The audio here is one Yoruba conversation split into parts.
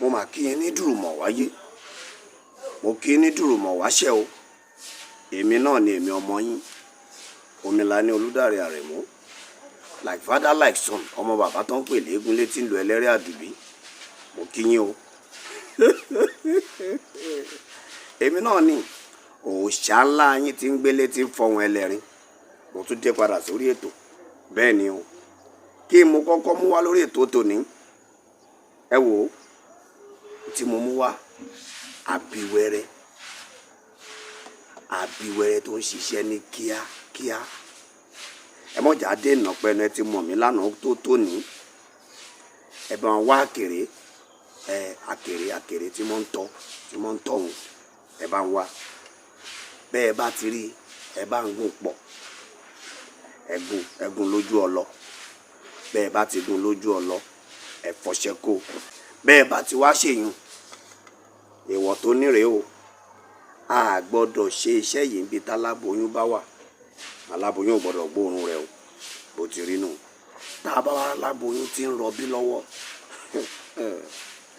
mo mà kí yín ní dùrùmọ̀ wáyé, mo kí yín ní dùrùmọ̀ wáṣẹ́ o. Èmi náà ni èmi ọmọ yín, Omilani Olúdáre Àrẹ̀mú, like father like son, ọmọ bàbá tó ń pè léegun létí ń lo ẹlẹ́rìí àdùbí. Mo kí yín o. Èmi náà ni òòṣà ńlá yín tí ń gbélé tí ń fọhùn ẹlẹ́rìn. Mo tún dé padà sórí ètò. Bẹ́ẹ̀ ni o, kí mo kọ́kọ́ mú wá lórí ètò tòní. Ẹ wò ó, tí mo mú wá Abíwéré. Abíwéré tó ń ṣiṣẹ́ ní kíákíá. Ẹ mọ̀jà dé ìnàpẹ́nu, ẹ ti mọ̀ mí lánàá tó tóní. Ẹ bá wọn wá àkèré, àkèré tí mo ń tọ́ òun. Ẹ bá ń wá. Bẹ́ẹ̀ bá ti rí, ẹ bá ń gùn pọ̀. Ẹgùn lójú ọlọ. Bẹ́ẹ̀ bá ti gùn lójú ọlọ, ẹ fọṣẹ kó. Bẹ́ẹ̀ bá ti wá ṣèyún, èèwọ̀ tó nírèé o. A gbọ́dọ̀ ṣe iṣẹ́ yìí níbi táláboyún bá wà. Alaboyun ò gbọ́dọ̀ gbóòórùn rẹ̀ o. Bó ti rí nù. Tá a bá wá aláboyún tí ń rọbí lọ́wọ́.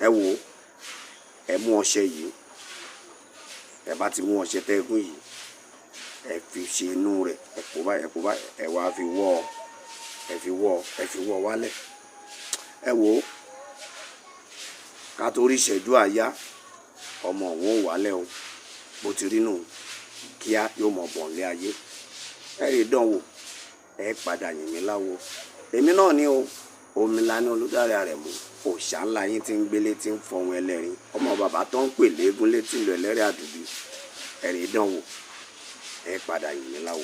Ẹ wò ó, ẹ mú ọṣẹ yìí. Ẹ bá ti mú ọṣẹ tẹ́gùn yìí, ẹ fi ṣe inú rẹ̀, ẹ kó báyìí, ẹ wá fi wọ́ wálẹ̀. Ẹ wò ó, ká tó rí ìṣẹ́jú àáyá, ọmọ òun ò wálẹ̀ o. Bó ti rí nù, kíá yóò mọ̀ bọ̀ nílé ayé. Ẹ rí dánwò, ẹ padà yìn mí láwo. Èmi náà ni o, Omilani Olúdáre Àrẹ̀mú, òòṣà ńlá yín tí ń gbélé tí ń fọhùn ẹlẹ́rìn, ọmọ bàbá tó ń pè léegun létí ń lo ẹlẹ́rìí àdùbí. Ẹ rí dánwò, ẹ padà yìn mí láwo.